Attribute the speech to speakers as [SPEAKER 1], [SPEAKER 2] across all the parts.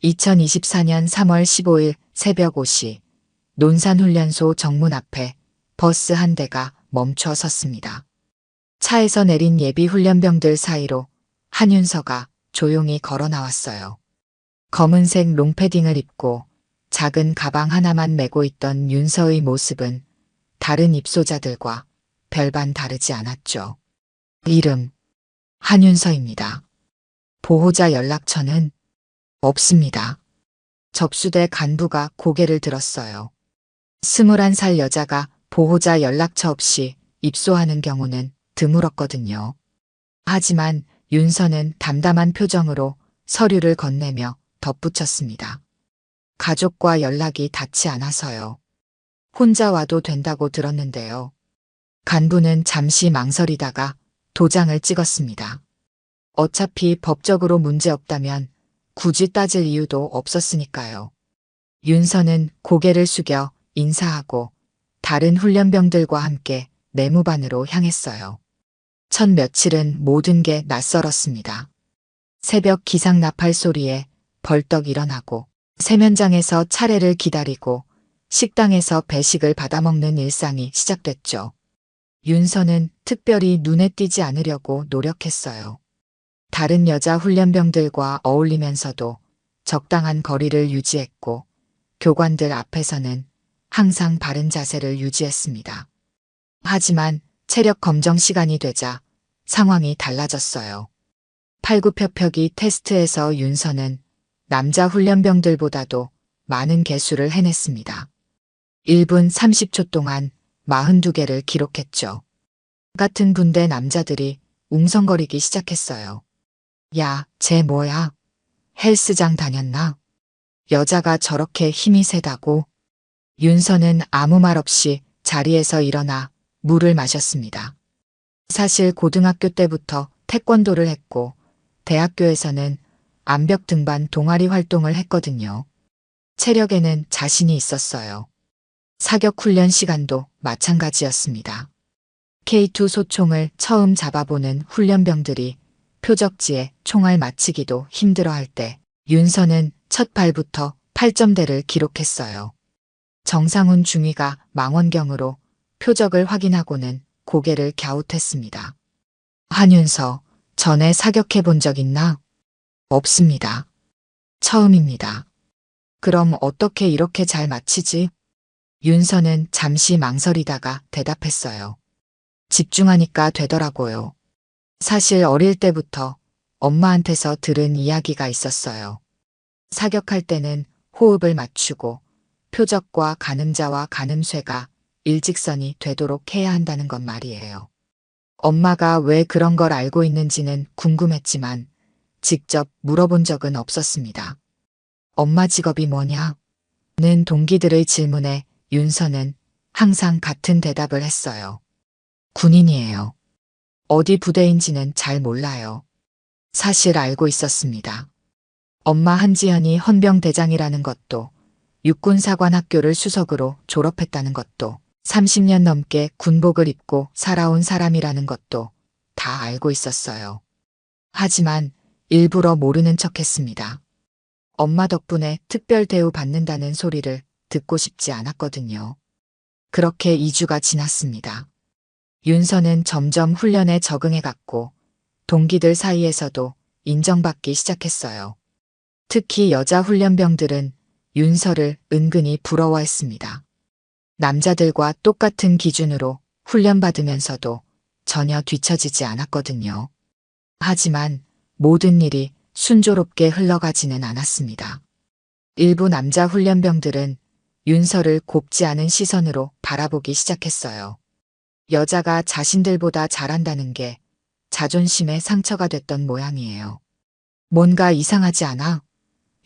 [SPEAKER 1] 2024년 3월 15일 새벽 5시 논산훈련소 정문 앞에 버스 한 대가 멈춰 섰습니다. 차에서 내린 예비 훈련병들 사이로 한윤서가 조용히 걸어 나왔어요. 검은색 롱패딩을 입고 작은 가방 하나만 메고 있던 윤서의 모습은 다른 입소자들과 별반 다르지 않았죠. 이름 한윤서입니다. 보호자 연락처는 없습니다. 접수대 간부가 고개를 들었어요. 21살 여자가 보호자 연락처 없이 입소하는 경우는 드물었거든요. 하지만 윤서는 담담한 표정으로 서류를 건네며 덧붙였습니다. 가족과 연락이 닿지 않아서요. 혼자 와도 된다고 들었는데요. 간부는 잠시 망설이다가 도장을 찍었습니다. 어차피 법적으로 문제 없다면 굳이 따질 이유도 없었으니까요. 윤서는 고개를 숙여 인사하고 다른 훈련병들과 함께 내무반으로 향했어요. 첫 며칠은 모든 게 낯설었습니다. 새벽 기상 나팔 소리에 벌떡 일어나고 세면장에서 차례를 기다리고 식당에서 배식을 받아먹는 일상이 시작됐죠. 윤서는 특별히 눈에 띄지 않으려고 노력했어요. 다른 여자 훈련병들과 어울리면서도 적당한 거리를 유지했고 교관들 앞에서는 항상 바른 자세를 유지했습니다. 하지만 체력 검정 시간이 되자 상황이 달라졌어요. 팔굽혀펴기 테스트에서 윤서는 남자 훈련병들보다도 많은 개수를 해냈습니다. 1분 30초 동안 42개를 기록했죠. 같은 분대 남자들이 웅성거리기 시작했어요. 야, 쟤 뭐야? 헬스장 다녔나? 여자가 저렇게 힘이 세다고? 윤서는 아무 말 없이 자리에서 일어나 물을 마셨습니다. 사실 고등학교 때부터 태권도를 했고 대학교에서는 암벽 등반 동아리 활동을 했거든요. 체력에는 자신이 있었어요. 사격 훈련 시간도 마찬가지였습니다. K2 소총을 처음 잡아보는 훈련병들이 표적지에 총알 맞히기도 힘들어할 때 윤서는 첫 발부터 8점대를 기록했어요. 정상훈 중위가 망원경으로 표적을 확인하고는 고개를 갸웃했습니다. 한윤서, 전에 사격해 본 적 있나? 없습니다. 처음입니다. 그럼 어떻게 이렇게 잘 맞히지? 윤서는 잠시 망설이다가 대답했어요. 집중하니까 되더라고요. 사실 어릴 때부터 엄마한테서 들은 이야기가 있었어요. 사격할 때는 호흡을 맞추고 표적과 가늠자와 가늠쇠가 일직선이 되도록 해야 한다는 건 말이에요. 엄마가 왜 그런 걸 알고 있는지는 궁금했지만 직접 물어본 적은 없었습니다. 엄마 직업이 뭐냐? 는 동기들의 질문에 윤서는 항상 같은 대답을 했어요. 군인이에요. 어디 부대인지는 잘 몰라요. 사실 알고 있었습니다. 엄마 한지연이 헌병대장이라는 것도 육군사관학교를 수석으로 졸업했다는 것도 30년 넘게 군복을 입고 살아온 사람이라는 것도 다 알고 있었어요. 하지만 일부러 모르는 척했습니다. 엄마 덕분에 특별 대우 받는다는 소리를 듣고 싶지 않았거든요. 그렇게 2주가 지났습니다. 윤서는 점점 훈련에 적응해갔고 동기들 사이에서도 인정받기 시작했어요. 특히 여자 훈련병들은 윤서를 은근히 부러워했습니다. 남자들과 똑같은 기준으로 훈련받으면서도 전혀 뒤처지지 않았거든요. 하지만 모든 일이 순조롭게 흘러가지는 않았습니다. 일부 남자 훈련병들은 윤서를 곱지 않은 시선으로 바라보기 시작했어요. 여자가 자신들보다 잘한다는 게 자존심에 상처가 됐던 모양이에요. 뭔가 이상하지 않아?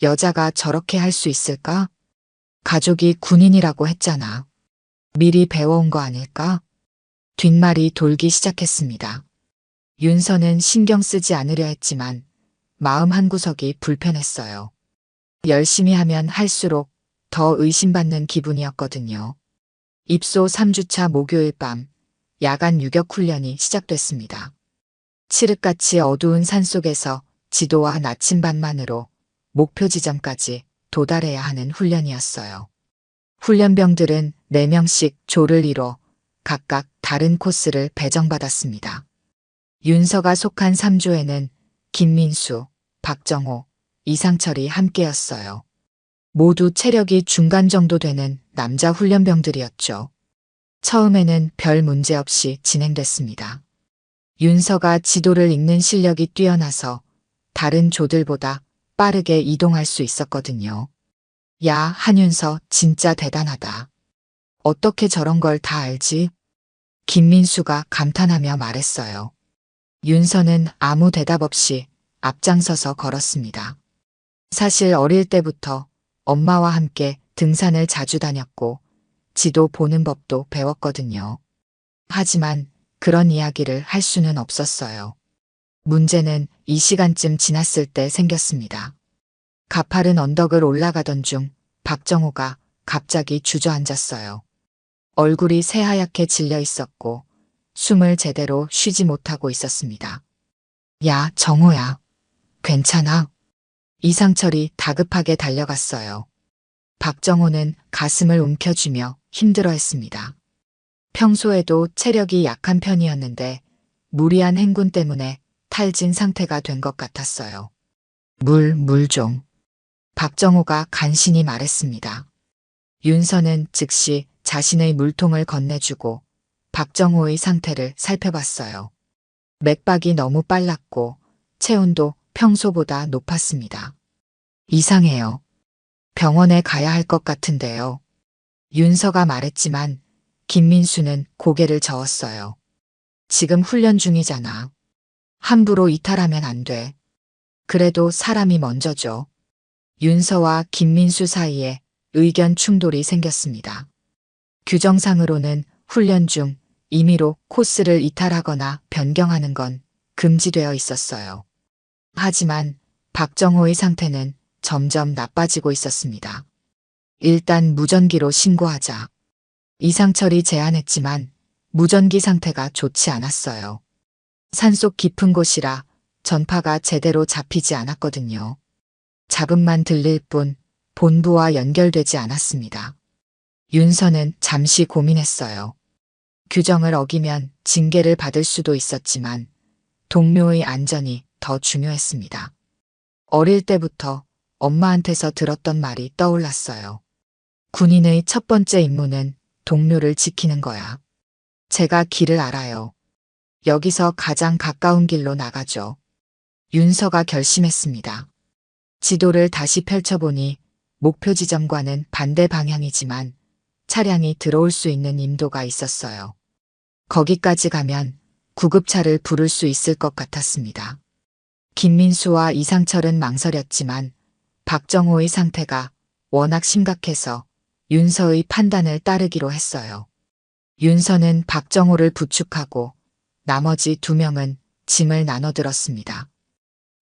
[SPEAKER 1] 여자가 저렇게 할 수 있을까? 가족이 군인이라고 했잖아. 미리 배워온 거 아닐까? 뒷말이 돌기 시작했습니다. 윤서는 신경 쓰지 않으려 했지만 마음 한구석이 불편했어요. 열심히 하면 할수록 더 의심받는 기분이었거든요. 입소 3주차 목요일 밤 야간 유격 훈련이 시작됐습니다. 칠흑같이 어두운 산속에서 지도와 나침반만으로 목표 지점까지 도달해야 하는 훈련이었어요. 훈련병들은 4명씩 조를 이뤄 각각 다른 코스를 배정받았습니다. 윤서가 속한 3조에는 김민수, 박정호, 이상철이 함께였어요. 모두 체력이 중간 정도 되는 남자 훈련병들이었죠. 처음에는 별 문제 없이 진행됐습니다. 윤서가 지도를 읽는 실력이 뛰어나서 다른 조들보다 빠르게 이동할 수 있었거든요. 야, 한윤서 진짜 대단하다. 어떻게 저런 걸 다 알지? 김민수가 감탄하며 말했어요. 윤서는 아무 대답 없이 앞장서서 걸었습니다. 사실 어릴 때부터 엄마와 함께 등산을 자주 다녔고 지도 보는 법도 배웠거든요. 하지만 그런 이야기를 할 수는 없었어요. 문제는 이 시간쯤 지났을 때 생겼습니다. 가파른 언덕을 올라가던 중 박정호가 갑자기 주저앉았어요. 얼굴이 새하얗게 질려 있었고 숨을 제대로 쉬지 못하고 있었습니다. 야, 정호야. 괜찮아? 이상철이 다급하게 달려갔어요. 박정호는 가슴을 움켜쥐며 힘들어했습니다. 평소에도 체력이 약한 편이었는데 무리한 행군 때문에 탈진 상태가 된 것 같았어요. 물 좀. 박정호가 간신히 말했습니다. 윤서는 즉시 자신의 물통을 건네주고 박정호의 상태를 살펴봤어요. 맥박이 너무 빨랐고 체온도 평소보다 높았습니다. 이상해요. 병원에 가야 할 것 같은데요. 윤서가 말했지만 김민수는 고개를 저었어요. 지금 훈련 중이잖아. 함부로 이탈하면 안 돼. 그래도 사람이 먼저죠. 윤서와 김민수 사이에 의견 충돌이 생겼습니다. 규정상으로는 훈련 중 임의로 코스를 이탈하거나 변경하는 건 금지되어 있었어요. 하지만 박정호의 상태는 점점 나빠지고 있었습니다. 일단 무전기로 신고하자. 이상철이 제안했지만 무전기 상태가 좋지 않았어요. 산속 깊은 곳이라 전파가 제대로 잡히지 않았거든요. 잡음만 들릴 뿐 본부와 연결되지 않았습니다. 윤서는 잠시 고민했어요. 규정을 어기면 징계를 받을 수도 있었지만 동료의 안전이 더 중요했습니다. 어릴 때부터 엄마한테서 들었던 말이 떠올랐어요. 군인의 첫 번째 임무는 동료를 지키는 거야. 제가 길을 알아요. 여기서 가장 가까운 길로 나가죠. 윤서가 결심했습니다. 지도를 다시 펼쳐보니 목표 지점과는 반대 방향이지만 차량이 들어올 수 있는 임도가 있었어요. 거기까지 가면 구급차를 부를 수 있을 것 같았습니다. 김민수와 이상철은 망설였지만 박정호의 상태가 워낙 심각해서 윤서의 판단을 따르기로 했어요. 윤서는 박정호를 부축하고 나머지 2명은 짐을 나눠 들었습니다.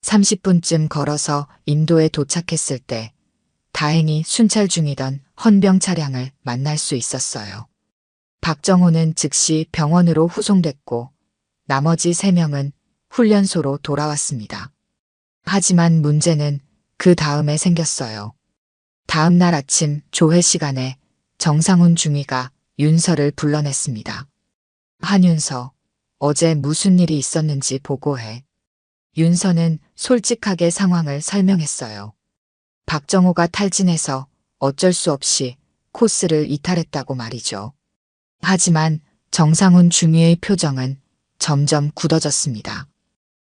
[SPEAKER 1] 30분쯤 걸어서 인도에 도착했을 때 다행히 순찰 중이던 헌병 차량을 만날 수 있었어요. 박정호는 즉시 병원으로 후송됐고 나머지 3명은 훈련소로 돌아왔습니다. 하지만 문제는 그 다음에 생겼어요. 다음 날 아침 조회 시간에 정상훈 중위가 윤서를 불러냈습니다. 한윤서, 어제 무슨 일이 있었는지 보고해. 윤서는 솔직하게 상황을 설명했어요. 박정호가 탈진해서 어쩔 수 없이 코스를 이탈했다고 말이죠. 하지만 정상훈 중위의 표정은 점점 굳어졌습니다.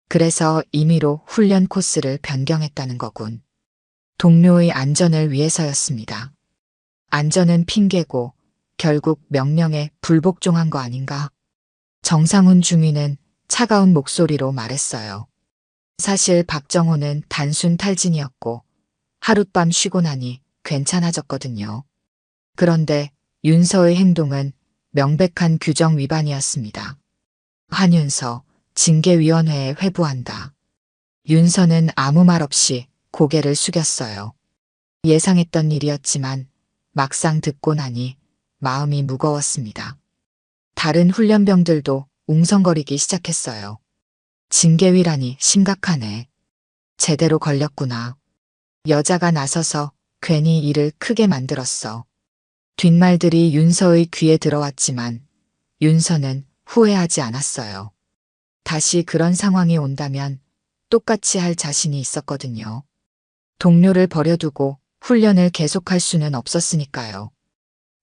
[SPEAKER 1] 그래서 임의로 훈련 코스를 변경했다는 거군. 동료의 안전을 위해서였습니다. 안전은 핑계고 결국 명령에 불복종한 거 아닌가? 정상훈 중위는 차가운 목소리로 말했어요. 사실 박정호는 단순 탈진이었고 하룻밤 쉬고 나니 괜찮아졌거든요. 그런데 윤서의 행동은 명백한 규정 위반이었습니다. 한윤서, 징계위원회에 회부한다. 윤서는 아무 말 없이 고개를 숙였어요. 예상했던 일이었지만 막상 듣고 나니 마음이 무거웠습니다. 다른 훈련병들도 웅성거리기 시작했어요. 징계위라니 심각하네. 제대로 걸렸구나. 여자가 나서서 괜히 일을 크게 만들었어. 뒷말들이 윤서의 귀에 들어왔지만 윤서는 후회하지 않았어요. 다시 그런 상황이 온다면 똑같이 할 자신이 있었거든요. 동료를 버려두고 훈련을 계속할 수는 없었으니까요.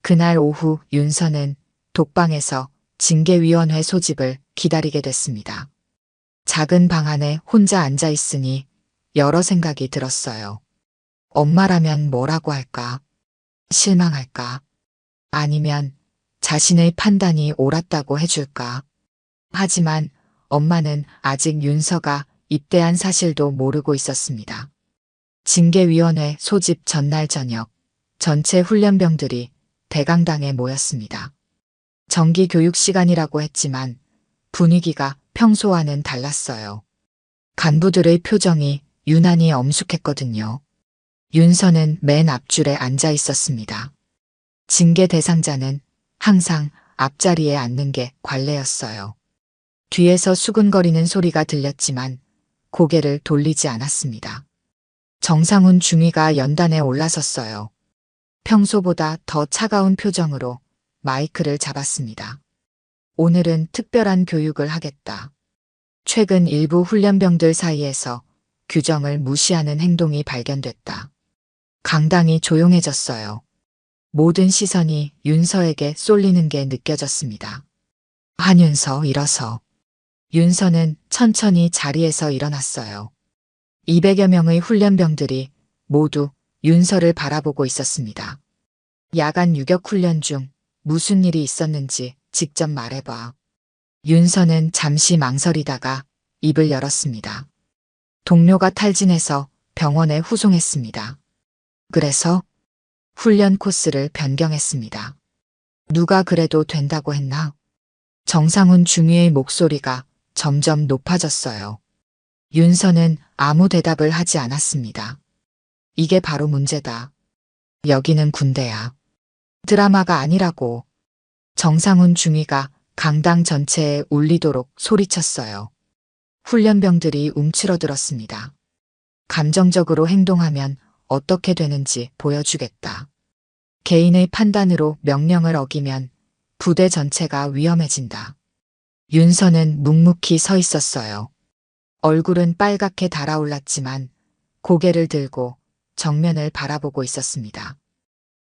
[SPEAKER 1] 그날 오후 윤서는 독방에서 징계위원회 소집을 기다리게 됐습니다. 작은 방 안에 혼자 앉아 있으니 여러 생각이 들었어요. 엄마라면 뭐라고 할까? 실망할까? 아니면 자신의 판단이 옳았다고 해줄까? 하지만 엄마는 아직 윤서가 입대한 사실도 모르고 있었습니다. 징계위원회 소집 전날 저녁, 전체 훈련병들이 대강당에 모였습니다. 정기 교육 시간이라고 했지만 분위기가 평소와는 달랐어요. 간부들의 표정이 유난히 엄숙했거든요. 윤서는 맨 앞줄에 앉아 있었습니다. 징계 대상자는 항상 앞자리에 앉는 게 관례였어요. 뒤에서 수근거리는 소리가 들렸지만 고개를 돌리지 않았습니다. 정상훈 중위가 연단에 올라섰어요. 평소보다 더 차가운 표정으로 마이크를 잡았습니다. 오늘은 특별한 교육을 하겠다. 최근 일부 훈련병들 사이에서 규정을 무시하는 행동이 발견됐다. 강당이 조용해졌어요. 모든 시선이 윤서에게 쏠리는 게 느껴졌습니다. 한윤서 일어서. 윤서는 천천히 자리에서 일어났어요. 200여 명의 훈련병들이 모두 윤서를 바라보고 있었습니다. 야간 유격 훈련 중 무슨 일이 있었는지 직접 말해봐. 윤서는 잠시 망설이다가 입을 열었습니다. 동료가 탈진해서 병원에 후송했습니다. 그래서 훈련 코스를 변경했습니다. 누가 그래도 된다고 했나? 정상훈 중위의 목소리가 점점 높아졌어요. 윤서는 아무 대답을 하지 않았습니다. 이게 바로 문제다. 여기는 군대야. 드라마가 아니라고. 정상훈 중위가 강당 전체에 울리도록 소리쳤어요. 훈련병들이 움츠러들었습니다. 감정적으로 행동하면 어떻게 되는지 보여주겠다. 개인의 판단으로 명령을 어기면 부대 전체가 위험해진다. 윤서는 묵묵히 서 있었어요. 얼굴은 빨갛게 달아올랐지만 고개를 들고 정면을 바라보고 있었습니다.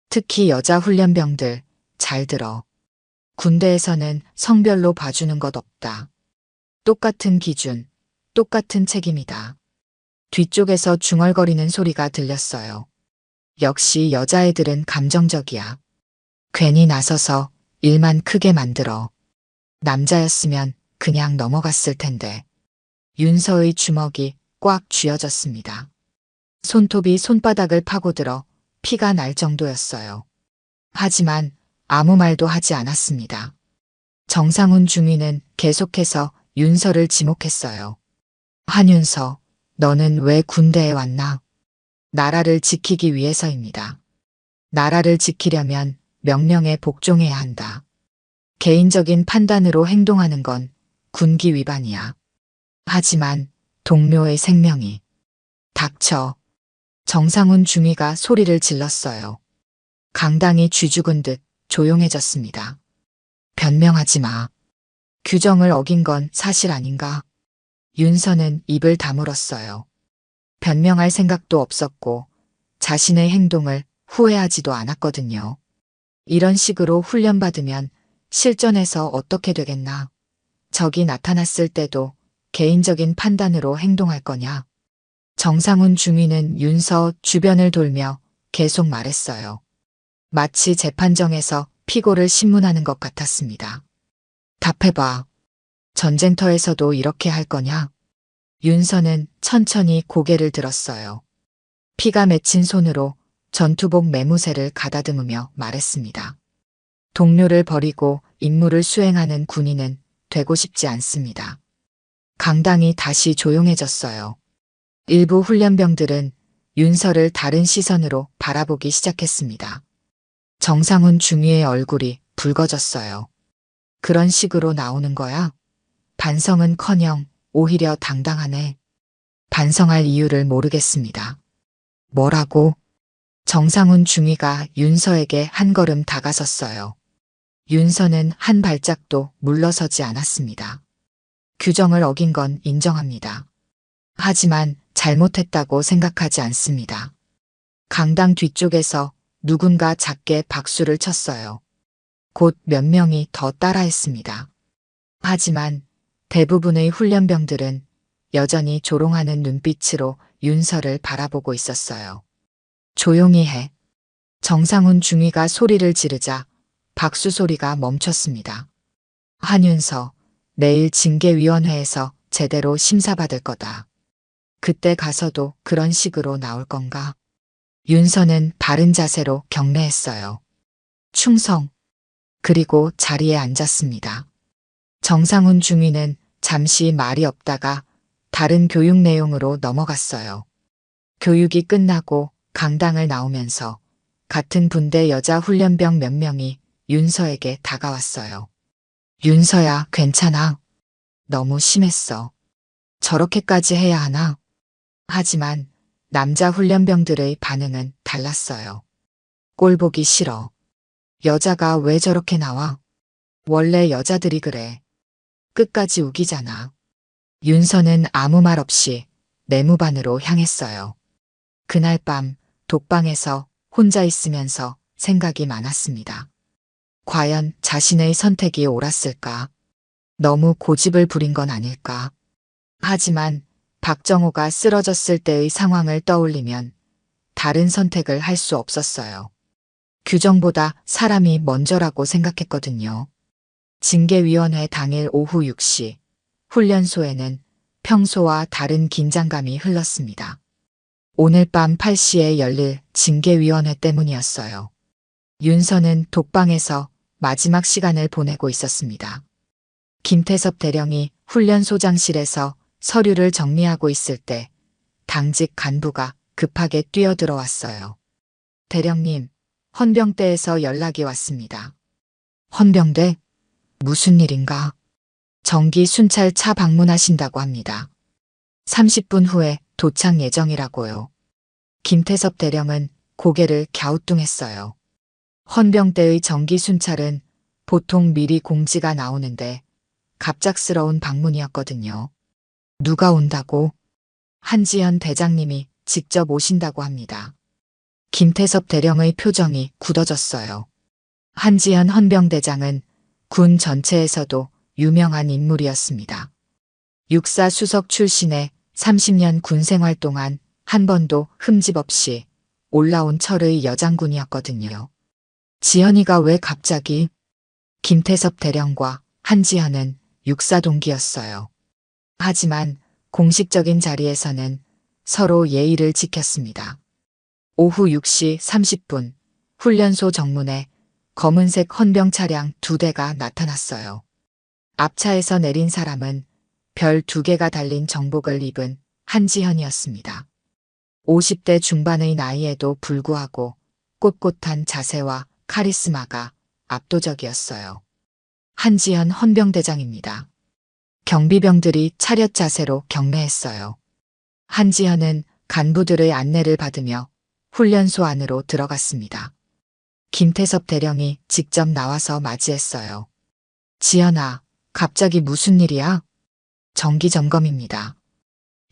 [SPEAKER 1] 특히 여자 훈련병들, 잘 들어. 군대에서는 성별로 봐주는 것 없다. 똑같은 기준, 똑같은 책임이다. 뒤쪽에서 중얼거리는 소리가 들렸어요. 역시 여자애들은 감정적이야. 괜히 나서서 일만 크게 만들어. 남자였으면 그냥 넘어갔을 텐데. 윤서의 주먹이 꽉 쥐어졌습니다. 손톱이 손바닥을 파고들어 피가 날 정도였어요. 하지만 아무 말도 하지 않았습니다. 정상훈 중위는 계속해서 윤서를 지목했어요. 한윤서, 너는 왜 군대에 왔나? 나라를 지키기 위해서입니다. 나라를 지키려면 명령에 복종해야 한다. 개인적인 판단으로 행동하는 건 군기 위반이야. 하지만 동료의 생명이. 닥쳐. 정상훈 중위가 소리를 질렀어요. 강당이 쥐죽은 듯 조용해졌습니다. 변명하지 마. 규정을 어긴 건 사실 아닌가? 윤서는 입을 다물었어요. 변명할 생각도 없었고 자신의 행동을 후회하지도 않았거든요. 이런 식으로 훈련받으면 실전에서 어떻게 되겠나? 적이 나타났을 때도 개인적인 판단으로 행동할 거냐? 정상훈 중위는 윤서 주변을 돌며 계속 말했어요. 마치 재판정에서 피고를 신문하는 것 같았습니다. 답해봐. 전쟁터에서도 이렇게 할 거냐? 윤서는 천천히 고개를 들었어요. 피가 맺힌 손으로 전투복 매무새를 가다듬으며 말했습니다. 동료를 버리고 임무를 수행하는 군인은 되고 싶지 않습니다. 강당이 다시 조용해졌어요. 일부 훈련병들은 윤서를 다른 시선으로 바라보기 시작했습니다. 정상훈 중위의 얼굴이 붉어졌어요. 그런 식으로 나오는 거야? 반성은커녕 오히려 당당하네. 반성할 이유를 모르겠습니다. 뭐라고? 정상훈 중위가 윤서에게 한 걸음 다가섰어요. 윤서는 한 발짝도 물러서지 않았습니다. 규정을 어긴 건 인정합니다. 하지만 잘못했다고 생각하지 않습니다. 강당 뒤쪽에서 누군가 작게 박수를 쳤어요. 곧 몇 명이 더 따라했습니다. 하지만 대부분의 훈련병들은 여전히 조롱하는 눈빛으로 윤서를 바라보고 있었어요. 조용히 해. 정상훈 중위가 소리를 지르자 박수 소리가 멈췄습니다. 한윤서, 내일 징계위원회에서 제대로 심사받을 거다. 그때 가서도 그런 식으로 나올 건가? 윤서는 바른 자세로 경례했어요. 충성. 그리고 자리에 앉았습니다. 정상훈 중위는 잠시 말이 없다가 다른 교육 내용으로 넘어갔어요. 교육이 끝나고 강당을 나오면서 같은 분대 여자 훈련병 몇 명이 윤서에게 다가왔어요. 윤서야, 괜찮아. 너무 심했어. 저렇게까지 해야 하나? 하지만 남자 훈련병들의 반응은 달랐어요. 꼴 보기 싫어. 여자가 왜 저렇게 나와? 원래 여자들이 그래. 끝까지 우기잖아. 윤서는 아무 말 없이 내무반으로 향했어요. 그날 밤 독방에서 혼자 있으면서 생각이 많았습니다. 과연 자신의 선택이 옳았을까? 너무 고집을 부린 건 아닐까? 하지만 박정호가 쓰러졌을 때의 상황을 떠올리면 다른 선택을 할 수 없었어요. 규정보다 사람이 먼저라고 생각했거든요. 징계위원회 당일 오후 6시, 훈련소에는 평소와 다른 긴장감이 흘렀습니다. 오늘 밤 8시에 열릴 징계위원회 때문이었어요. 윤서는 독방에서 마지막 시간을 보내고 있었습니다. 김태섭 대령이 훈련소장실에서 서류를 정리하고 있을 때 당직 간부가 급하게 뛰어들어왔어요. 대령님, 헌병대에서 연락이 왔습니다. 헌병대? 무슨 일인가? 정기 순찰차 방문하신다고 합니다. 30분 후에 도착 예정이라고요. 김태섭 대령은 고개를 갸우뚱했어요. 헌병대의 정기 순찰은 보통 미리 공지가 나오는데 갑작스러운 방문이었거든요. 누가 온다고? 한지현 대장님이 직접 오신다고 합니다. 김태섭 대령의 표정이 굳어졌어요. 한지현 헌병대장은 군 전체에서도 유명한 인물이었습니다. 육사 수석 출신의 30년 군 생활 동안 한 번도 흠집 없이 올라온 철의 여장군이었거든요. 지현이가 왜 갑자기? 김태섭 대령과 한지현은 육사 동기였어요. 하지만 공식적인 자리에서는 서로 예의를 지켰습니다. 오후 6시 30분 훈련소 정문에 검은색 헌병 차량 2대가 나타났어요. 앞차에서 내린 사람은 별 2개가 달린 정복을 입은 한지현이었습니다. 50대 중반의 나이에도 불구하고 꼿꼿한 자세와 카리스마가 압도적이었어요. 한지현 헌병대장입니다. 경비병들이 차렷 자세로 경례했어요. 한지현은 간부들의 안내를 받으며 훈련소 안으로 들어갔습니다. 김태섭 대령이 직접 나와서 맞이했어요. 지현아, 갑자기 무슨 일이야? 정기 점검입니다.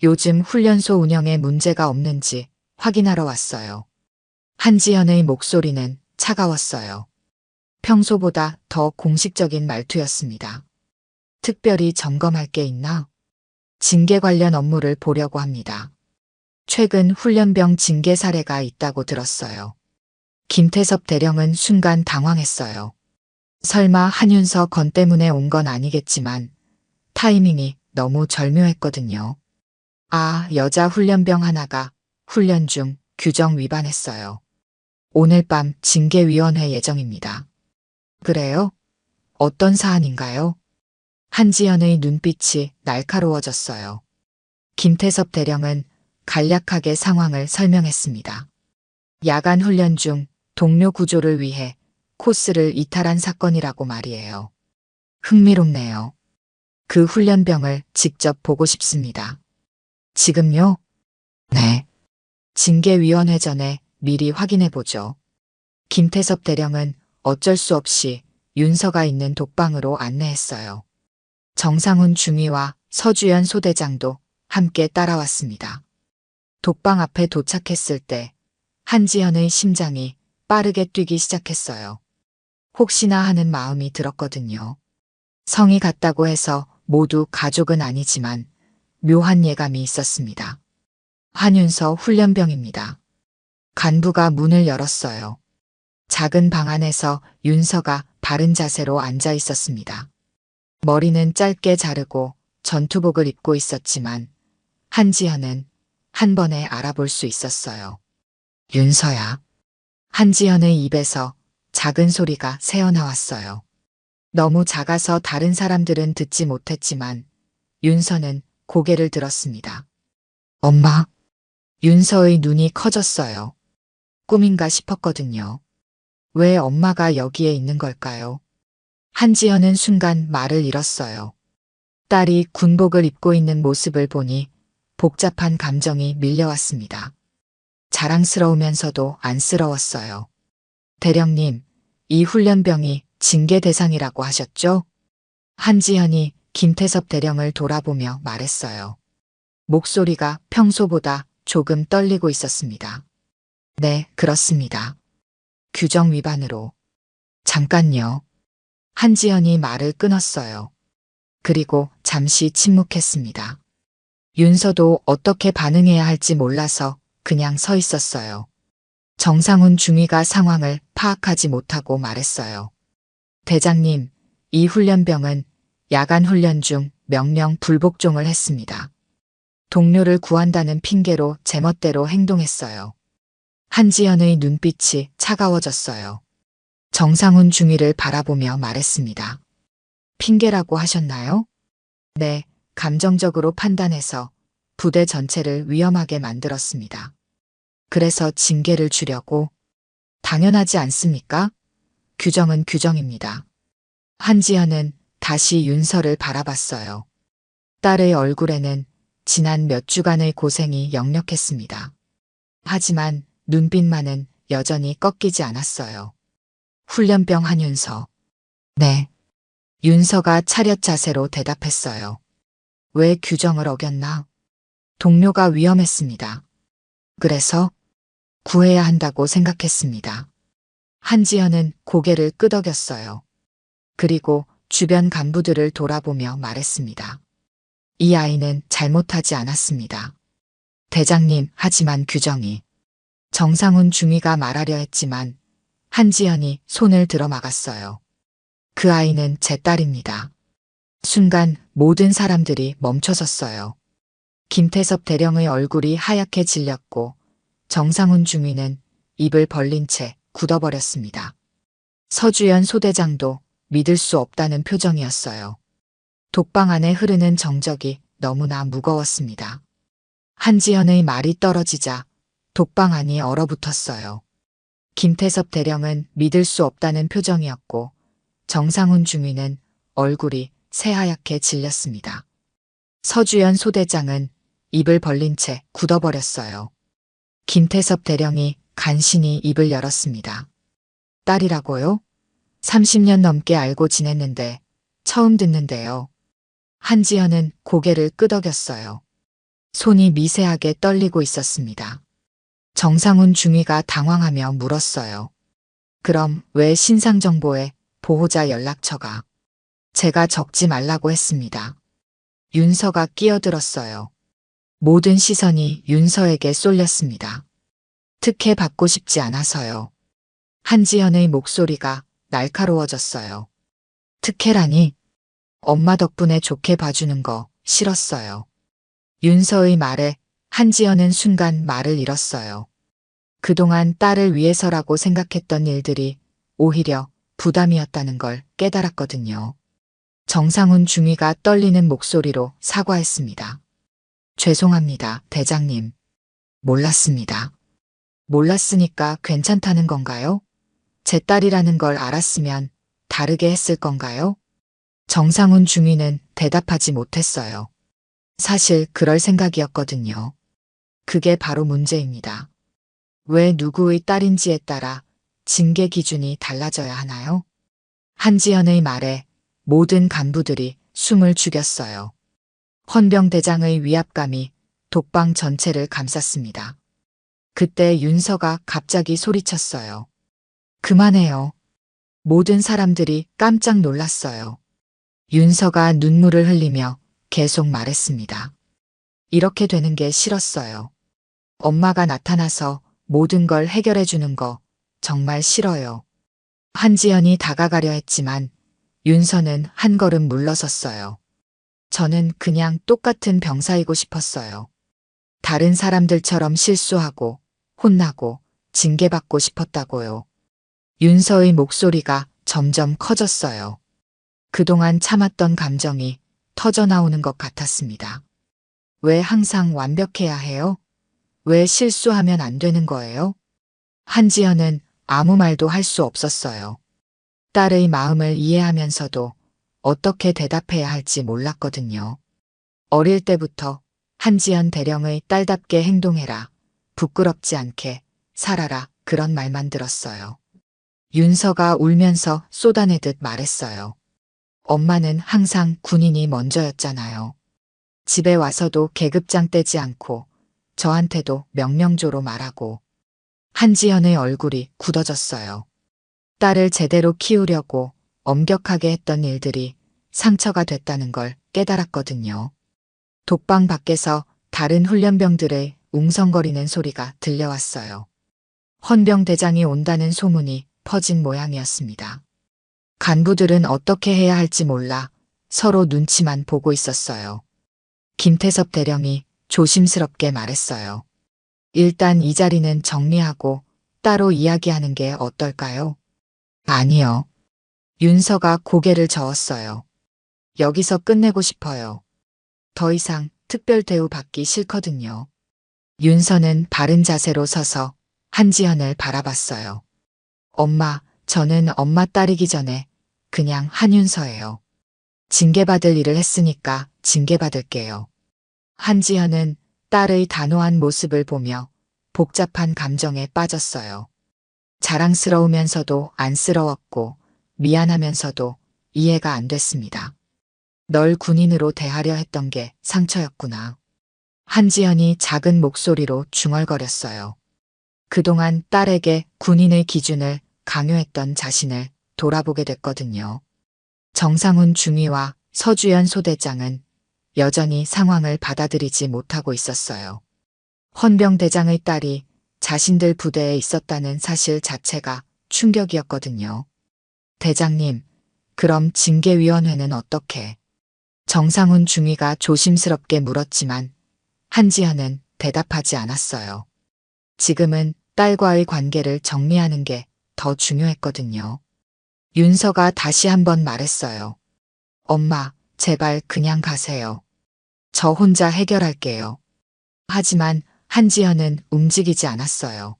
[SPEAKER 1] 요즘 훈련소 운영에 문제가 없는지 확인하러 왔어요. 한지현의 목소리는 차가웠어요. 평소보다 더 공식적인 말투였습니다. 특별히 점검할 게 있나? 징계 관련 업무를 보려고 합니다. 최근 훈련병 징계 사례가 있다고 들었어요. 김태섭 대령은 순간 당황했어요. 설마 한윤서 건 때문에 온 건 아니겠지만 타이밍이 너무 절묘했거든요. 아, 여자 훈련병 하나가 훈련 중 규정 위반했어요. 오늘 밤 징계위원회 예정입니다. 그래요? 어떤 사안인가요? 한지연의 눈빛이 날카로워졌어요. 김태섭 대령은 간략하게 상황을 설명했습니다. 야간 훈련 중 동료 구조를 위해 코스를 이탈한 사건이라고 말이에요. 흥미롭네요. 그 훈련병을 직접 보고 싶습니다. 지금요? 네. 징계위원회 전에 미리 확인해보죠. 김태섭 대령은 어쩔 수 없이 윤서가 있는 독방으로 안내했어요. 정상훈 중위와 서주연 소대장도 함께 따라왔습니다. 독방 앞에 도착했을 때 한지연의 심장이 빠르게 뛰기 시작했어요. 혹시나 하는 마음이 들었거든요. 성이 같다고 해서 모두 가족은 아니지만 묘한 예감이 있었습니다. 한윤서 훈련병입니다. 간부가 문을 열었어요. 작은 방 안에서 윤서가 바른 자세로 앉아 있었습니다. 머리는 짧게 자르고 전투복을 입고 있었지만 한지연은 한 번에 알아볼 수 있었어요. 윤서야. 한지연의 입에서 작은 소리가 새어나왔어요. 너무 작아서 다른 사람들은 듣지 못했지만 윤서는 고개를 들었습니다. 엄마. 윤서의 눈이 커졌어요. 꿈인가 싶었거든요. 왜 엄마가 여기에 있는 걸까요? 한지연은 순간 말을 잃었어요. 딸이 군복을 입고 있는 모습을 보니 복잡한 감정이 밀려왔습니다. 자랑스러우면서도 안쓰러웠어요. 대령님, 이 훈련병이 징계 대상이라고 하셨죠? 한지연이 김태섭 대령을 돌아보며 말했어요. 목소리가 평소보다 조금 떨리고 있었습니다. 네, 그렇습니다. 규정 위반으로. 잠깐요. 한지연이 말을 끊었어요. 그리고 잠시 침묵했습니다. 윤서도 어떻게 반응해야 할지 몰라서 그냥 서 있었어요. 정상훈 중위가 상황을 파악하지 못하고 말했어요. 대장님, 이 훈련병은 야간 훈련 중 명령 불복종을 했습니다. 동료를 구한다는 핑계로 제멋대로 행동했어요. 한지연의 눈빛이 차가워졌어요. 정상훈 중위를 바라보며 말했습니다. 핑계라고 하셨나요? 네, 감정적으로 판단해서 부대 전체를 위험하게 만들었습니다. 그래서 징계를 주려고. 당연하지 않습니까? 규정은 규정입니다. 한지연은 다시 윤서를 바라봤어요. 딸의 얼굴에는 지난 몇 주간의 고생이 역력했습니다. 하지만 눈빛만은 여전히 꺾이지 않았어요. 훈련병 한윤서. 네. 윤서가 차렷 자세로 대답했어요. 왜 규정을 어겼나? 동료가 위험했습니다. 그래서 구해야 한다고 생각했습니다. 한지연은 고개를 끄덕였어요. 그리고 주변 간부들을 돌아보며 말했습니다. 이 아이는 잘못하지 않았습니다. 대장님, 하지만 규정이. 정상훈 중위가 말하려 했지만 한지연이 손을 들어 막았어요. 그 아이는 제 딸입니다. 순간 모든 사람들이 멈춰섰어요. 김태섭 대령의 얼굴이 하얗게 질렸고 정상훈 중위는 입을 벌린 채 굳어버렸습니다. 서주연 소대장도 믿을 수 없다는 표정이었어요. 독방 안에 흐르는 정적이 너무나 무거웠습니다. 한지연의 말이 떨어지자 독방 안이 얼어붙었어요. 김태섭 대령은 믿을 수 없다는 표정이었고 정상훈 중위는 얼굴이 새하얗게 질렸습니다. 서주연 소대장은 입을 벌린 채 굳어버렸어요. 김태섭 대령이 간신히 입을 열었습니다. 딸이라고요? 30년 넘게 알고 지냈는데 처음 듣는데요. 한지연은 고개를 끄덕였어요. 손이 미세하게 떨리고 있었습니다. 정상훈 중위가 당황하며 물었어요. 그럼 왜 신상정보에 보호자 연락처가? 제가 적지 말라고 했습니다. 윤서가 끼어들었어요. 모든 시선이 윤서에게 쏠렸습니다. 특혜 받고 싶지 않아서요. 한지연의 목소리가 날카로워졌어요. 특혜라니? 엄마 덕분에 좋게 봐주는 거 싫었어요. 윤서의 말에 한지연은 순간 말을 잃었어요. 그동안 딸을 위해서라고 생각했던 일들이 오히려 부담이었다는 걸 깨달았거든요. 정상훈 중위가 떨리는 목소리로 사과했습니다. 죄송합니다, 대장님. 몰랐습니다. 몰랐으니까 괜찮다는 건가요? 제 딸이라는 걸 알았으면 다르게 했을 건가요? 정상훈 중위는 대답하지 못했어요. 사실 그럴 생각이었거든요. 그게 바로 문제입니다. 왜 누구의 딸인지에 따라 징계 기준이 달라져야 하나요? 한지연의 말에 모든 간부들이 숨을 죽였어요. 헌병대장의 위압감이 독방 전체를 감쌌습니다. 그때 윤서가 갑자기 소리쳤어요. 그만해요. 모든 사람들이 깜짝 놀랐어요. 윤서가 눈물을 흘리며 계속 말했습니다. 이렇게 되는 게 싫었어요. 엄마가 나타나서 모든 걸 해결해 주는 거 정말 싫어요. 한지연이 다가가려 했지만 윤서는 한 걸음 물러섰어요. 저는 그냥 똑같은 병사이고 싶었어요. 다른 사람들처럼 실수하고 혼나고 징계받고 싶었다고요. 윤서의 목소리가 점점 커졌어요. 그동안 참았던 감정이 터져나오는 것 같았습니다. 왜 항상 완벽해야 해요? 왜 실수하면 안 되는 거예요? 한지연은 아무 말도 할 수 없었어요. 딸의 마음을 이해하면서도 어떻게 대답해야 할지 몰랐거든요. 어릴 때부터 한지연 대령의 딸답게 행동해라, 부끄럽지 않게 살아라 그런 말만 들었어요. 윤서가 울면서 쏟아내듯 말했어요. 엄마는 항상 군인이 먼저였잖아요. 집에 와서도 계급장 떼지 않고 저한테도 명령조로 말하고. 한지연의 얼굴이 굳어졌어요. 딸을 제대로 키우려고 엄격하게 했던 일들이 상처가 됐다는 걸 깨달았거든요. 독방 밖에서 다른 훈련병들의 웅성거리는 소리가 들려왔어요. 헌병대장이 온다는 소문이 퍼진 모양이었습니다. 간부들은 어떻게 해야 할지 몰라 서로 눈치만 보고 있었어요. 김태섭 대령이 조심스럽게 말했어요. 일단 이 자리는 정리하고 따로 이야기하는 게 어떨까요? 아니요. 윤서가 고개를 저었어요. 여기서 끝내고 싶어요. 더 이상 특별 대우 받기 싫거든요. 윤서는 바른 자세로 서서 한지연을 바라봤어요. 엄마, 저는 엄마 딸이기 전에 그냥 한윤서예요. 징계받을 일을 했으니까 징계받을게요. 한지연은 딸의 단호한 모습을 보며 복잡한 감정에 빠졌어요. 자랑스러우면서도 안쓰러웠고 미안하면서도 이해가 안 됐습니다. 널 군인으로 대하려 했던 게 상처였구나. 한지연이 작은 목소리로 중얼거렸어요. 그동안 딸에게 군인의 기준을 강요했던 자신을 돌아보게 됐거든요. 정상훈 중위와 서주연 소대장은 여전히 상황을 받아들이지 못하고 있었어요. 헌병대장의 딸이 자신들 부대에 있었다는 사실 자체가 충격이었거든요. 대장님, 그럼 징계위원회는 어떻게? 정상훈 중위가 조심스럽게 물었지만 한지연은 대답하지 않았어요. 지금은 딸과의 관계를 정리하는 게 더 중요했거든요. 윤서가 다시 한번 말했어요. 엄마, 제발 그냥 가세요. 저 혼자 해결할게요. 하지만 한지연은 움직이지 않았어요.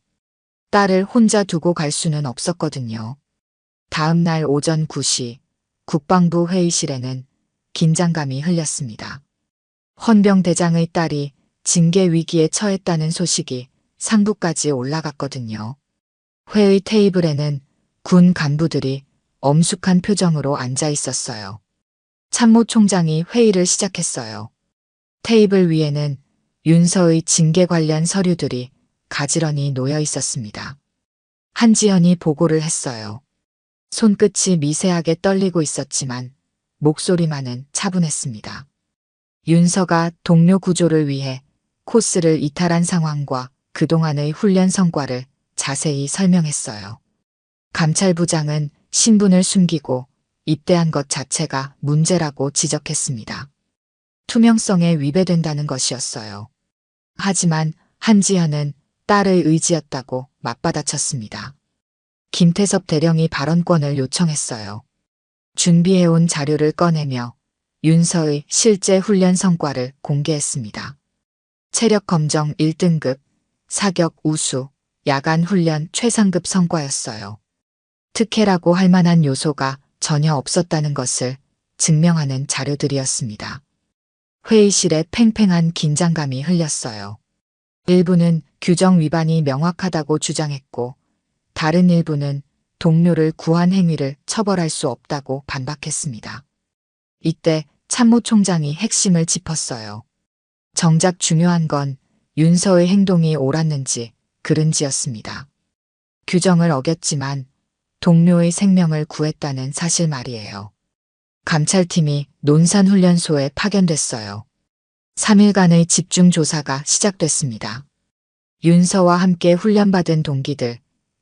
[SPEAKER 1] 딸을 혼자 두고 갈 수는 없었거든요. 다음 날 오전 9시 국방부 회의실에는 긴장감이 흘렸습니다. 헌병대장의 딸이 징계 위기에 처했다는 소식이 상부까지 올라갔거든요. 회의 테이블에는 군 간부들이 엄숙한 표정으로 앉아 있었어요. 참모총장이 회의를 시작했어요. 테이블 위에는 윤서의 징계 관련 서류들이 가지런히 놓여 있었습니다. 한지연이 보고를 했어요. 손끝이 미세하게 떨리고 있었지만 목소리만은 차분했습니다. 윤서가 동료 구조를 위해 코스를 이탈한 상황과 그동안의 훈련 성과를 자세히 설명했어요. 감찰부장은 신분을 숨기고 입대한 것 자체가 문제라고 지적했습니다. 투명성에 위배된다는 것이었어요. 하지만 한지연은 딸의 의지였다고 맞받아쳤습니다. 김태섭 대령이 발언권을 요청했어요. 준비해온 자료를 꺼내며 윤서의 실제 훈련 성과를 공개했습니다. 체력 검정 1등급, 사격 우수, 야간 훈련 최상급 성과였어요. 특혜라고 할 만한 요소가 전혀 없었다는 것을 증명하는 자료들이었습니다. 회의실에 팽팽한 긴장감이 흘렸어요. 일부는 규정 위반이 명확하다고 주장했고 다른 일부는 동료를 구한 행위를 처벌할 수 없다고 반박했습니다. 이때 참모총장이 핵심을 짚었어요. 정작 중요한 건 윤서의 행동이 옳았는지 그른지였습니다. 규정을 어겼지만 동료의 생명을 구했다는 사실 말이에요. 감찰팀이 논산훈련소에 파견됐어요. 3일간의 집중 조사가 시작됐습니다. 윤서와 함께 훈련받은 동기들,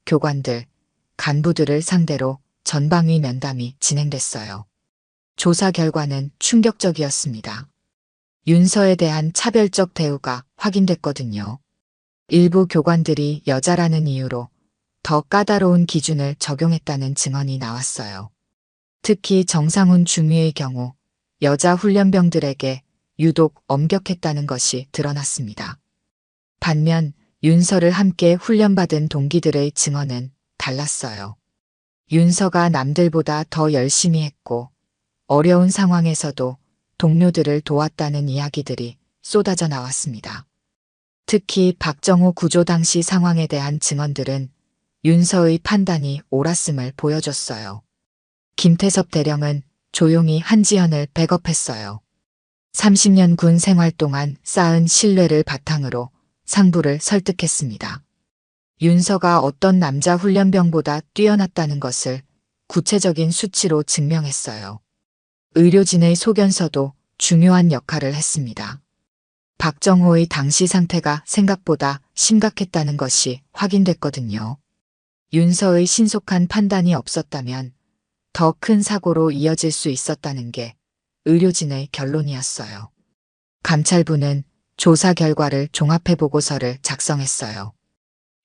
[SPEAKER 1] 교관들, 간부들을 상대로 전방위 면담이 진행됐어요. 조사 결과는 충격적이었습니다. 윤서에 대한 차별적 대우가 확인됐거든요. 일부 교관들이 여자라는 이유로 더 까다로운 기준을 적용했다는 증언이 나왔어요. 특히 정상훈 중위의 경우 여자 훈련병들에게 유독 엄격했다는 것이 드러났습니다. 반면 윤서를 함께 훈련받은 동기들의 증언은 달랐어요. 윤서가 남들보다 더 열심히 했고 어려운 상황에서도 동료들을 도왔다는 이야기들이 쏟아져 나왔습니다. 특히 박정호 구조 당시 상황에 대한 증언들은 윤서의 판단이 옳았음을 보여줬어요. 김태섭 대령은 조용히 한지연을 백업했어요. 30년 군 생활 동안 쌓은 신뢰를 바탕으로 상부를 설득했습니다. 윤서가 어떤 남자 훈련병보다 뛰어났다는 것을 구체적인 수치로 증명했어요. 의료진의 소견서도 중요한 역할을 했습니다. 박정호의 당시 상태가 생각보다 심각했다는 것이 확인됐거든요. 윤서의 신속한 판단이 없었다면 더 큰 사고로 이어질 수 있었다는 게 의료진의 결론이었어요. 감찰부는 조사 결과를 종합해 보고서를 작성했어요.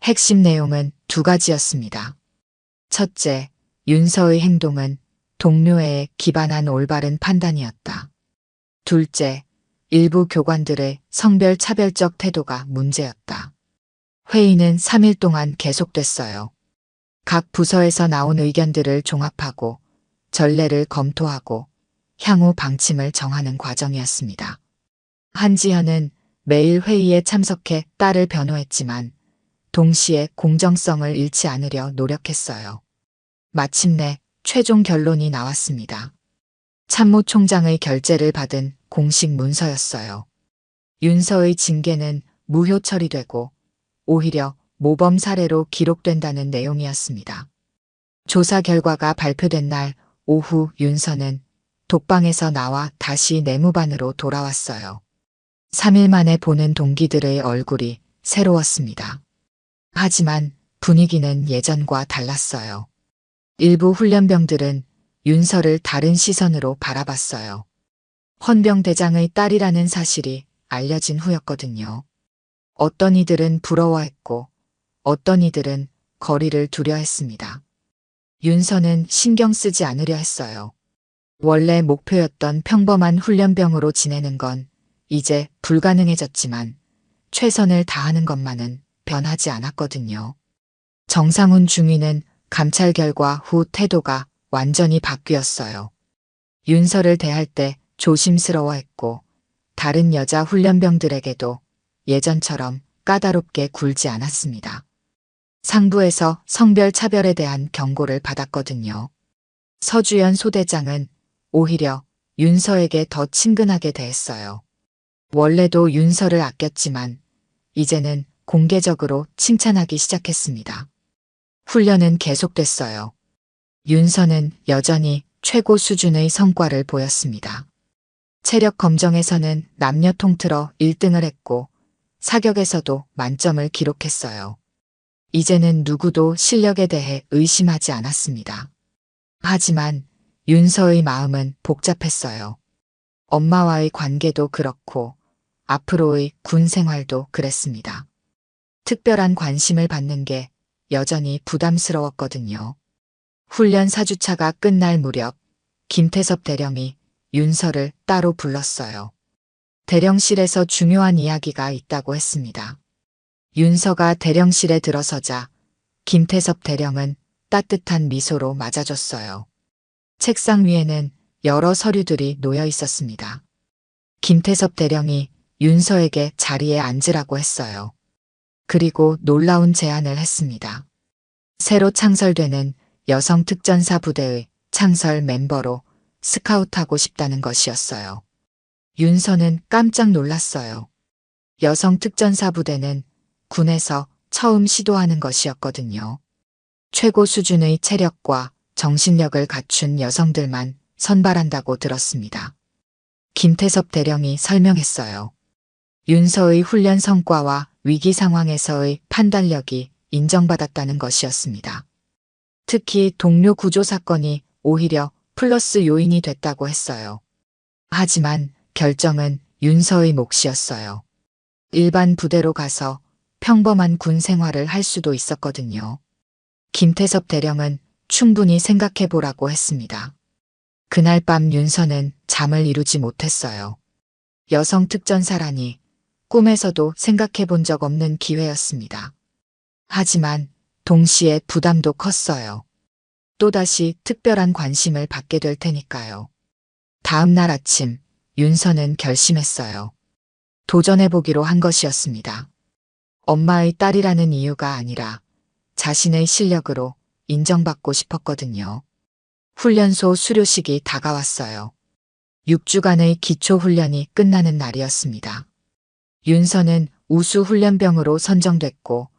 [SPEAKER 1] 핵심 내용은 두 가지였습니다. 첫째, 윤서의 행동은 동료애에 기반한 올바른 판단이었다. 둘째, 일부 교관들의 성별차별적 태도가 문제였다. 회의는 3일 동안 계속됐어요. 각 부서에서 나온 의견들을 종합하고 전례를 검토하고 향후 방침을 정하는 과정이었습니다. 한지현은 매일 회의에 참석해 딸을 변호했지만 동시에 공정성을 잃지 않으려 노력했어요. 마침내 최종 결론이 나왔습니다. 참모총장의 결재를 받은 공식 문서였어요. 윤서의 징계는 무효 처리되고 오히려 모범 사례로 기록된다는 내용이었습니다. 조사 결과가 발표된 날 오후 윤서는 독방에서 나와 다시 내무반으로 돌아왔어요. 3일 만에 보는 동기들의 얼굴이 새로웠습니다. 하지만 분위기는 예전과 달랐어요. 일부 훈련병들은 윤서를 다른 시선으로 바라봤어요. 헌병대장의 딸이라는 사실이 알려진 후였거든요. 어떤 이들은 부러워했고 어떤 이들은 거리를 두려했습니다. 윤서는 신경 쓰지 않으려 했어요. 원래 목표였던 평범한 훈련병으로 지내는 건 이제 불가능해졌지만 최선을 다하는 것만은 변하지 않았거든요. 정상훈 중위는 감찰 결과 후 태도가 완전히 바뀌었어요. 윤서를 대할 때 조심스러워했고 다른 여자 훈련병들에게도 예전처럼 까다롭게 굴지 않았습니다. 상부에서 성별 차별에 대한 경고를 받았거든요. 서주연 소대장은 오히려 윤서에게 더 친근하게 대했어요. 원래도 윤서를 아꼈지만 이제는 공개적으로 칭찬하기 시작했습니다. 훈련은 계속됐어요. 윤서는 여전히 최고 수준의 성과를 보였습니다. 체력 검정에서는 남녀 통틀어 1등을 했고 사격에서도 만점을 기록했어요. 이제는 누구도 실력에 대해 의심하지 않았습니다. 하지만 윤서의 마음은 복잡했어요. 엄마와의 관계도 그렇고 앞으로의 군 생활도 그랬습니다. 특별한 관심을 받는 게 여전히 부담스러웠거든요. 훈련 4주차가 끝날 무렵 김태섭 대령이 윤서를 따로 불렀어요. 대령실에서 중요한 이야기가 있다고 했습니다. 윤서가 대령실에 들어서자 김태섭 대령은 따뜻한 미소로 맞아줬어요. 책상 위에는 여러 서류들이 놓여 있었습니다. 김태섭 대령이 윤서에게 자리에 앉으라고 했어요. 그리고 놀라운 제안을 했습니다. 새로 창설되는 여성 특전사 부대의 창설 멤버로 스카우트하고 싶다는 것이었어요. 윤서는 깜짝 놀랐어요. 여성 특전사 부대는 군에서 처음 시도하는 것이었거든요. 최고 수준의 체력과 정신력을 갖춘 여성들만 선발한다고 들었습니다. 김태섭 대령이 설명했어요. 윤서의 훈련 성과와 위기 상황에서의 판단력이 인정받았다는 것이었습니다. 특히 동료 구조 사건이 오히려 플러스 요인이 됐다고 했어요. 하지만 결정은 윤서의 몫이었어요. 일반 부대로 가서 평범한 군 생활을 할 수도 있었거든요. 김태섭 대령은 충분히 생각해 보라고 했습니다. 그날 밤 윤서는 잠을 이루지 못했어요. 여성 특전사라니 꿈에서도 생각해 본 적 없는 기회였습니다. 하지만 동시에 부담도 컸어요. 또다시 특별한 관심을 받게 될 테니까요. 다음 날 아침 윤서는 결심했어요. 도전해보기로 한 것이었습니다. 엄마의 딸이라는 이유가 아니라 자신의 실력으로 인정받고 싶었거든요. 훈련소 수료식이 다가왔어요. 6주간의 기초훈련이 끝나는 날이었습니다. 윤서는 우수 훈련병으로 선정됐고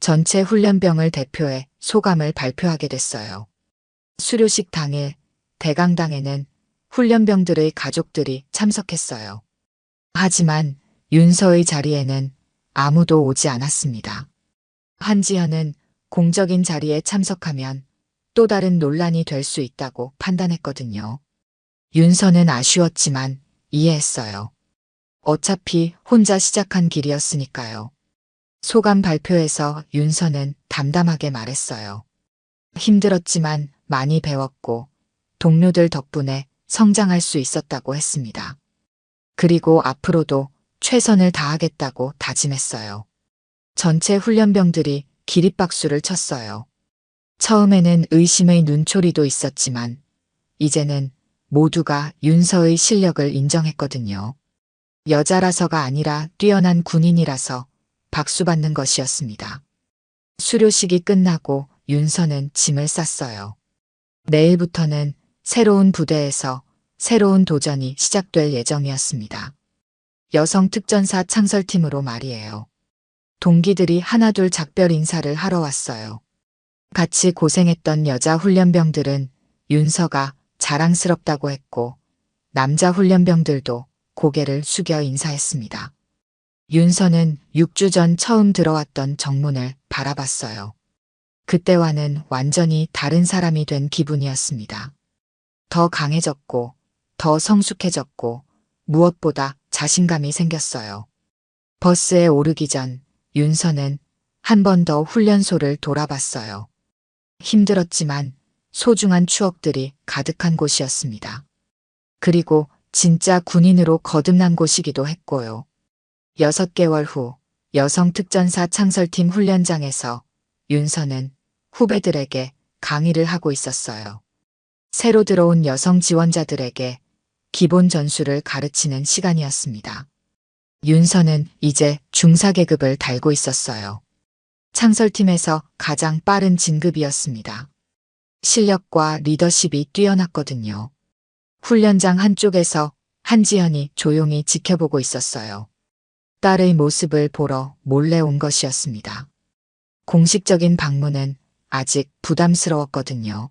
[SPEAKER 1] 전체 훈련병을 대표해 소감을 발표하게 됐어요. 수료식 당일 대강당에는 훈련병들의 가족들이 참석했어요. 하지만 윤서의 자리에는 아무도 오지 않았습니다. 한지현은 공적인 자리에 참석하면 또 다른 논란이 될 수 있다고 판단했거든요. 윤서는 아쉬웠지만 이해했어요. 어차피 혼자 시작한 길이었으니까요. 소감 발표에서 윤서는 담담하게 말했어요. 힘들었지만 많이 배웠고 동료들 덕분에 성장할 수 있었다고 했습니다. 그리고 앞으로도 최선을 다하겠다고 다짐했어요. 전체 훈련병들이 기립박수를 쳤어요. 처음에는 의심의 눈초리도 있었지만 이제는 모두가 윤서의 실력을 인정했거든요. 여자라서가 아니라 뛰어난 군인이라서 박수받는 것이었습니다. 수료식이 끝나고 윤서는 짐을 쌌어요. 내일부터는 새로운 부대에서 새로운 도전이 시작될 예정이었습니다. 여성 특전사 창설팀으로 말이에요. 동기들이 하나둘 작별 인사를 하러 왔어요. 같이 고생했던 여자 훈련병들은 윤서가 자랑스럽다고 했고 남자 훈련병들도 고개를 숙여 인사했습니다. 윤서는 6주 전 처음 들어왔던 정문을 바라봤어요. 그때와는 완전히 다른 사람이 된 기분이었습니다. 더 강해졌고 더 성숙해졌고 무엇보다 자신감이 생겼어요. 버스에 오르기 전 윤서는 한 번 더 훈련소를 돌아봤어요. 힘들었지만 소중한 추억들이 가득한 곳이었습니다. 그리고 진짜 군인으로 거듭난 곳이기도 했고요. 6개월 후 여성 특전사 창설팀 훈련장에서 윤서는 후배들에게 강의를 하고 있었어요. 새로 들어온 여성 지원자들에게 기본 전술을 가르치는 시간이었습니다. 윤서는 이제 중사 계급을 달고 있었어요. 창설팀에서 가장 빠른 진급이었습니다. 실력과 리더십이 뛰어났거든요. 훈련장 한쪽에서 한지현이 조용히 지켜보고 있었어요. 딸의 모습을 보러 몰래 온 것이었습니다. 공식적인 방문은 아직 부담스러웠거든요.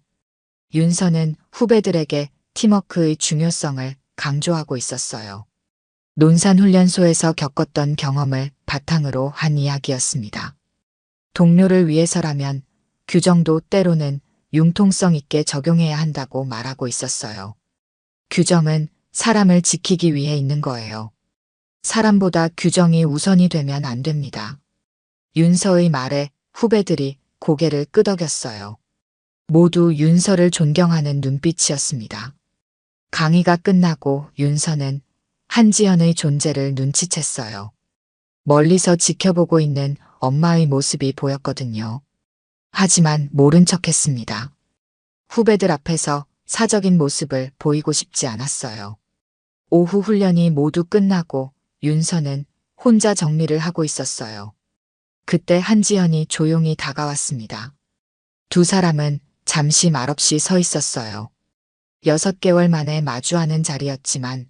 [SPEAKER 1] 윤서는 후배들에게 팀워크의 중요성을 강조하고 있었어요. 논산훈련소에서 겪었던 경험을 바탕으로 한 이야기였습니다. 동료를 위해서라면 규정도 때로는 융통성 있게 적용해야 한다고 말하고 있었어요. 규정은 사람을 지키기 위해 있는 거예요. 사람보다 규정이 우선이 되면 안 됩니다. 윤서의 말에 후배들이 고개를 끄덕였어요. 모두 윤서를 존경하는 눈빛이었습니다. 강의가 끝나고 윤서는 한지연의 존재를 눈치챘어요. 멀리서 지켜보고 있는 엄마의 모습이 보였거든요. 하지만 모른 척했습니다. 후배들 앞에서 사적인 모습을 보이고 싶지 않았어요. 오후 훈련이 모두 끝나고 윤서는 혼자 정리를 하고 있었어요. 그때 한지연이 조용히 다가왔습니다. 두 사람은 잠시 말없이 서 있었어요. 6개월 만에 마주하는 자리였지만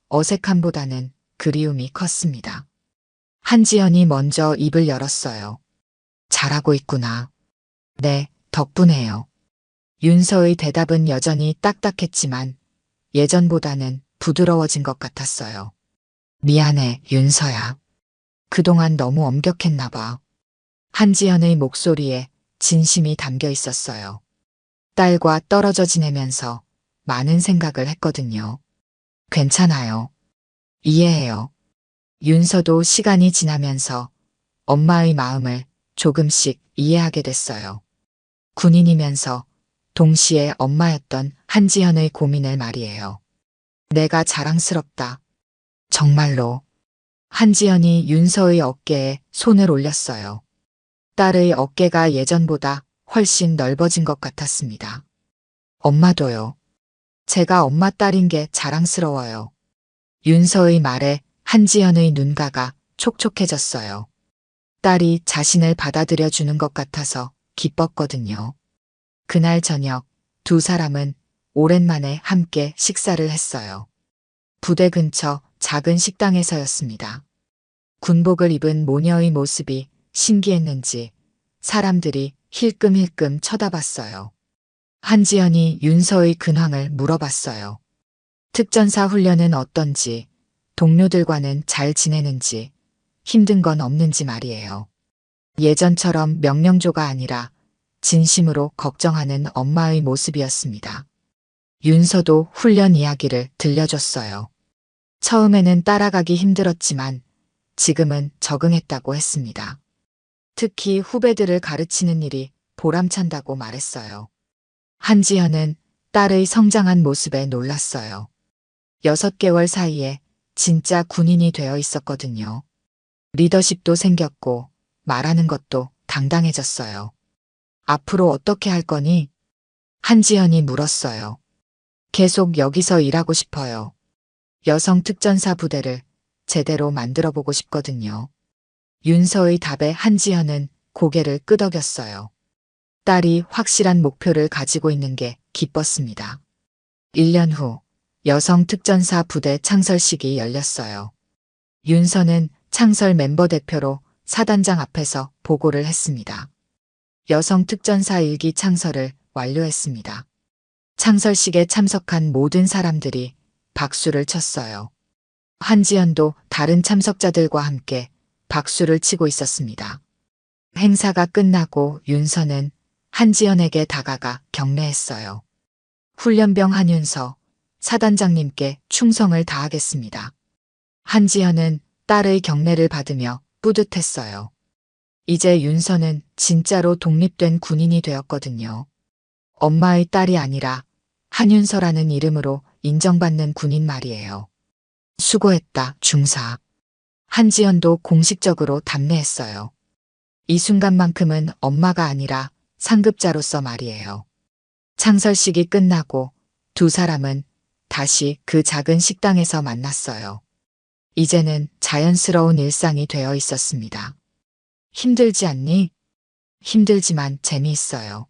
[SPEAKER 1] 어색함보다는 그리움이 컸습니다. 한지연이 먼저 입을 열었어요. 잘하고 있구나. 네, 덕분에요. 윤서의 대답은 여전히 딱딱했지만 예전보다는 부드러워진 것 같았어요. 미안해, 윤서야. 그동안 너무 엄격했나 봐. 한지연의 목소리에 진심이 담겨 있었어요. 딸과 떨어져 지내면서 많은 생각을 했거든요. 괜찮아요. 이해해요. 윤서도 시간이 지나면서 엄마의 마음을 조금씩 이해하게 됐어요. 군인이면서 동시에 엄마였던 한지연의 고민을 말이에요. 내가 자랑스럽다. 정말로. 한지연이 윤서의 어깨에 손을 올렸어요. 딸의 어깨가 예전보다 훨씬 넓어진 것 같았습니다. 엄마도요. 제가 엄마 딸인 게 자랑스러워요. 윤서의 말에 한지연의 눈가가 촉촉해졌어요. 딸이 자신을 받아들여 주는 것 같아서 기뻤거든요. 그날 저녁 두 사람은 오랜만에 함께 식사를 했어요. 부대 근처 작은 식당에서였습니다. 군복을 입은 모녀의 모습이 신기했는지 사람들이 힐끔힐끔 쳐다봤어요. 한지연이 윤서의 근황을 물어봤어요. 특전사 훈련은 어떤지, 동료들과는 잘 지내는지, 힘든 건 없는지 말이에요. 예전처럼 명령조가 아니라 진심으로 걱정하는 엄마의 모습이었습니다. 윤서도 훈련 이야기를 들려줬어요. 처음에는 따라가기 힘들었지만 지금은 적응했다고 했습니다. 특히 후배들을 가르치는 일이 보람찬다고 말했어요. 한지연은 딸의 성장한 모습에 놀랐어요. 6개월 사이에 진짜 군인이 되어 있었거든요. 리더십도 생겼고 말하는 것도 당당해졌어요. 앞으로 어떻게 할 거니? 한지연이 물었어요. 계속 여기서 일하고 싶어요. 여성 특전사 부대를 제대로 만들어보고 싶거든요. 윤서의 답에 한지연은 고개를 끄덕였어요. 딸이 확실한 목표를 가지고 있는 게 기뻤습니다. 1년 후 여성 특전사 부대 창설식이 열렸어요. 윤서는 창설 멤버 대표로 사단장 앞에서 보고를 했습니다. 여성 특전사 1기 창설을 완료했습니다. 창설식에 참석한 모든 사람들이 박수를 쳤어요. 한지연도 다른 참석자들과 함께 박수를 치고 있었습니다. 행사가 끝나고 윤서는 한지연에게 다가가 격려했어요. 훈련병 한윤서, 사단장님께 충성을 다하겠습니다. 한지연은 딸의 격려를 받으며 뿌듯했어요. 이제 윤서는 진짜로 독립된 군인이 되었거든요. 엄마의 딸이 아니라 한윤서라는 이름으로 인정받는 군인 말이에요. 수고했다, 중사. 한지연도 공식적으로 답례했어요. 이 순간만큼은 엄마가 아니라 상급자로서 말이에요. 창설식이 끝나고 두 사람은 다시 그 작은 식당에서 만났어요. 이제는 자연스러운 일상이 되어 있었습니다. 힘들지 않니? 힘들지만 재미있어요.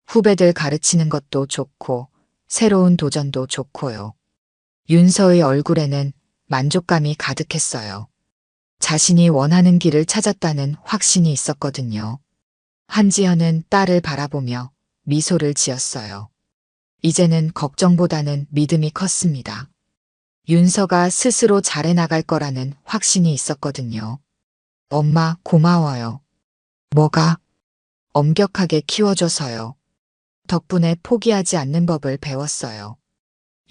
[SPEAKER 1] 후배들 가르치는 것도 좋고 새로운 도전도 좋고요. 윤서의 얼굴에는 만족감이 가득했어요. 자신이 원하는 길을 찾았다는 확신이 있었거든요. 한지연은 딸을 바라보며 미소를 지었어요. 이제는 걱정보다는 믿음이 컸습니다. 윤서가 스스로 잘해나갈 거라는 확신이 있었거든요. 엄마, 고마워요. 뭐가? 엄격하게 키워줘서요. 덕분에 포기하지 않는 법을 배웠어요.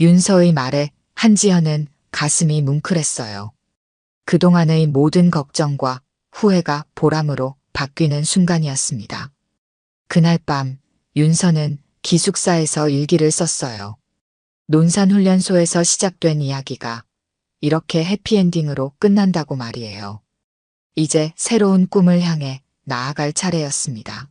[SPEAKER 1] 윤서의 말에 한지연은 가슴이 뭉클했어요. 그동안의 모든 걱정과 후회가 보람으로 바뀌는 순간이었습니다. 그날 밤 윤서는 기숙사에서 일기를 썼어요. 논산훈련소에서 시작된 이야기가 이렇게 해피엔딩으로 끝난다고 말이에요. 이제 새로운 꿈을 향해 나아갈 차례였습니다.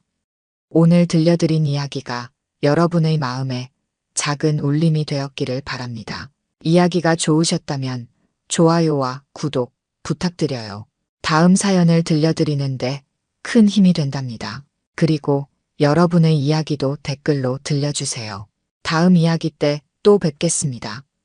[SPEAKER 1] 오늘 들려드린 이야기가 여러분의 마음에 작은 울림이 되었기를 바랍니다. 이야기가 좋으셨다면 좋아요와 구독 부탁드려요. 다음 사연을 들려드리는데 큰 힘이 된답니다. 그리고 여러분의 이야기도 댓글로 들려주세요. 다음 이야기 때 또 뵙겠습니다.